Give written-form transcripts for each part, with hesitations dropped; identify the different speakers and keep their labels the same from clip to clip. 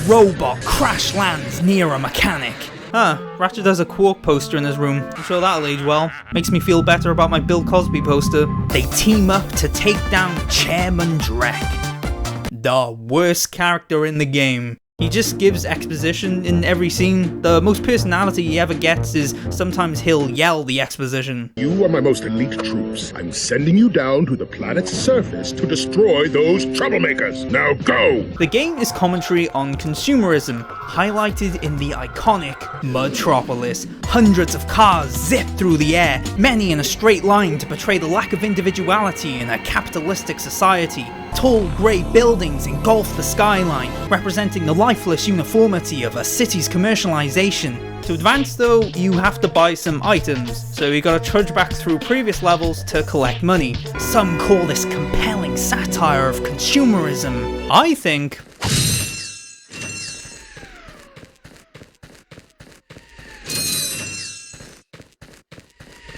Speaker 1: robot crash lands near a mechanic. Ratchet has a Qwark poster in his room. I'm sure that'll age well. Makes me feel better about my Bill Cosby poster. They team up to take down Chairman Drek, the worst character in the game. He just gives exposition in every scene. The most personality he ever gets is sometimes he'll yell the exposition.
Speaker 2: You are my most elite troops. I'm sending you down to the planet's surface to destroy those troublemakers. Now go!
Speaker 1: The game is commentary on consumerism, highlighted in the iconic Metropolis. Hundreds of cars zip through the air, many in a straight line to portray the lack of individuality in a capitalistic society. Tall grey buildings engulf the skyline, representing the lifeless uniformity of a city's commercialization. To advance though, you have to buy some items, so you gotta trudge back through previous levels to collect money. Some call this compelling satire of consumerism. I think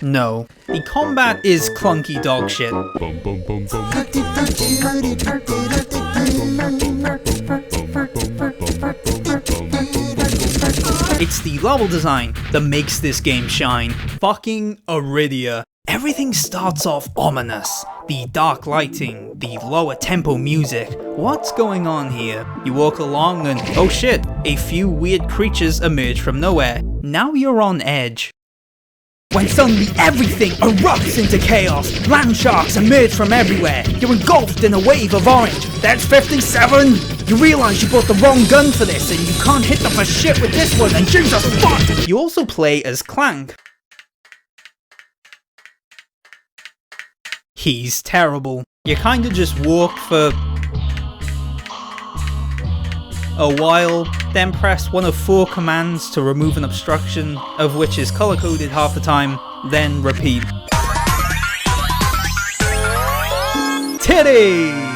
Speaker 1: no. The combat is clunky dog shit. It's the level design that makes this game shine. Fucking Aridia. Everything starts off ominous. The dark lighting, the lower tempo music. What's going on here? You walk along and oh shit, a few weird creatures emerge from nowhere. Now you're on edge. When suddenly everything erupts into chaos, land sharks emerge from everywhere, you're engulfed in a wave of orange. That's 57! You realise you bought the wrong gun for this and you can't hit them for shit with this one, and Jesus fuck! You also play as Clank. He's terrible. You kinda just walk for a while, then press one of 4 commands to remove an obstruction, of which is color coded half the time, then repeat. Titties!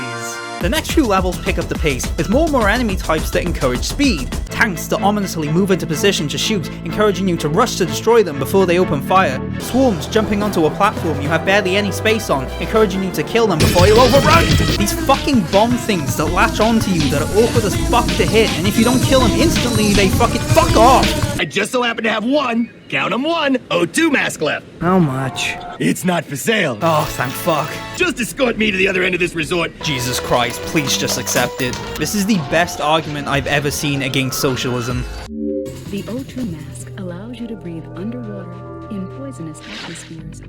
Speaker 1: The next few levels pick up the pace, with more enemy types that encourage speed. Tanks that ominously move into position to shoot, encouraging you to rush to destroy them before they open fire. Swarms jumping onto a platform you have barely any space on, encouraging you to kill them before you overrun. These fucking bomb things that latch onto you that are awkward as fuck to hit, and if you don't kill them instantly, they fuck off.
Speaker 3: I just so happen to have one, count 'em, one, O2 mask left.
Speaker 1: How much?
Speaker 3: It's not for sale.
Speaker 1: Oh, thank fuck.
Speaker 3: Just escort me to the other end of this resort.
Speaker 1: Jesus Christ, please just accept it. This is the best argument I've ever seen against socialism.
Speaker 4: The O2 mask allows you to breathe underwater in poisonous atmospheres,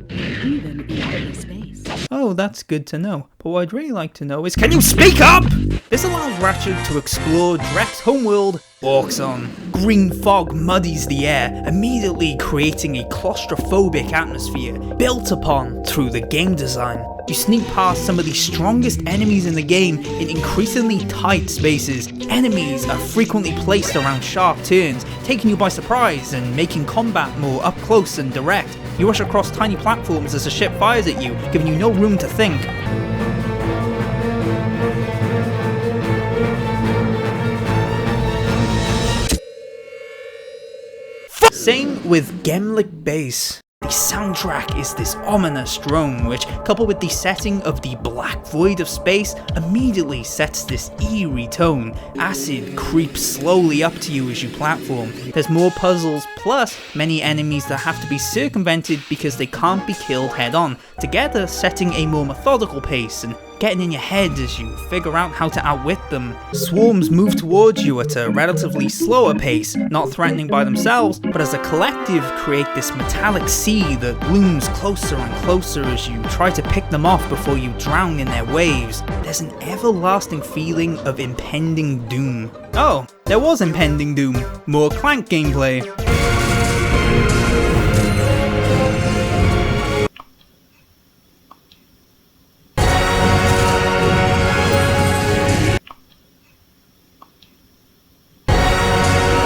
Speaker 4: even in outer space.
Speaker 1: Oh, that's good to know. But what I'd really like to know is, can you speak up? This allows Ratchet to explore Drek's homeworld, Orxon. Green fog muddies the air, immediately creating a claustrophobic atmosphere, built upon through the game design. You sneak past some of the strongest enemies in the game in increasingly tight spaces. Enemies are frequently placed around sharp turns, taking you by surprise and making combat more up close and direct. You rush across tiny platforms as the ship fires at you, giving you no room to think. Same with Gemlik Base. The soundtrack is this ominous drone which, coupled with the setting of the black void of space, immediately sets this eerie tone. Acid creeps slowly up to you as you platform. There's more puzzles, plus many enemies that have to be circumvented because they can't be killed head on, together setting a more methodical pace and getting in your head as you figure out how to outwit them. Swarms move towards you at a relatively slower pace, not threatening by themselves, but as a collective create this metallic sea that looms closer and closer as you try to pick them off before you drown in their waves. There's an everlasting feeling of impending doom. Oh, there was impending doom. More Clank gameplay.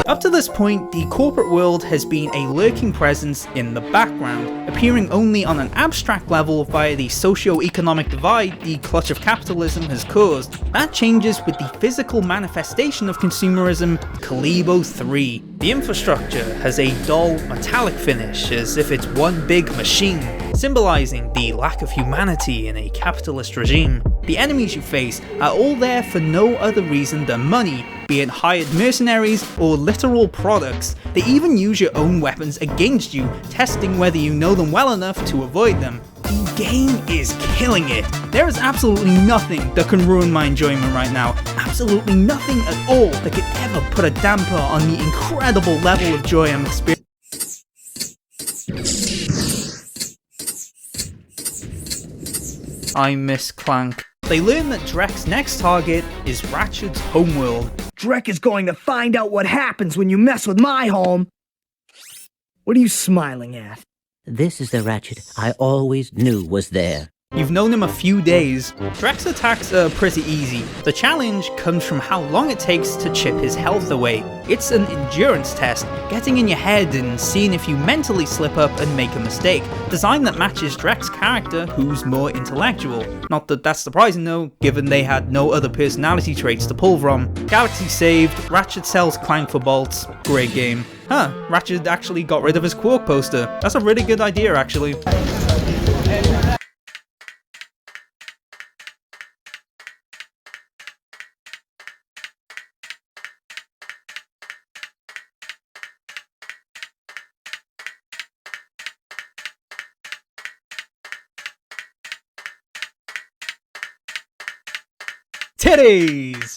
Speaker 1: Up to this point, the corporate world has been a lurking presence in the background, appearing only on an abstract level via the socio-economic divide the clutch of capitalism has caused. That changes with the physical manifestation of consumerism, Kalebo III. The infrastructure has a dull, metallic finish, as if it's one big machine, symbolizing the lack of humanity in a capitalist regime. the enemies you face are all there for no other reason than money, be it hired mercenaries or literal products. They even use your own weapons against you, testing whether you know them well enough to avoid them. The game is killing it. There is absolutely nothing that can ruin my enjoyment right now. Absolutely nothing at all that could ever put a damper on the incredible level of joy I'm experiencing. I miss Clank. They learn that Drek's next target is Ratchet's homeworld.
Speaker 3: Drek is going to find out what happens when you mess with my home. What are you smiling at?
Speaker 5: This is the Ratchet I always knew was there.
Speaker 1: You've known him a few days. Drek's attacks are pretty easy. The challenge comes from how long it takes to chip his health away. It's an endurance test, getting in your head and seeing if you mentally slip up and make a mistake. Design that matches Drek's character, who's more intellectual. Not that that's surprising though, given they had no other personality traits to pull from. Galaxy saved, Ratchet sells Clank for bolts. Great game. Huh, Ratchet actually got rid of his Qwark poster. That's a really good idea actually. Titties!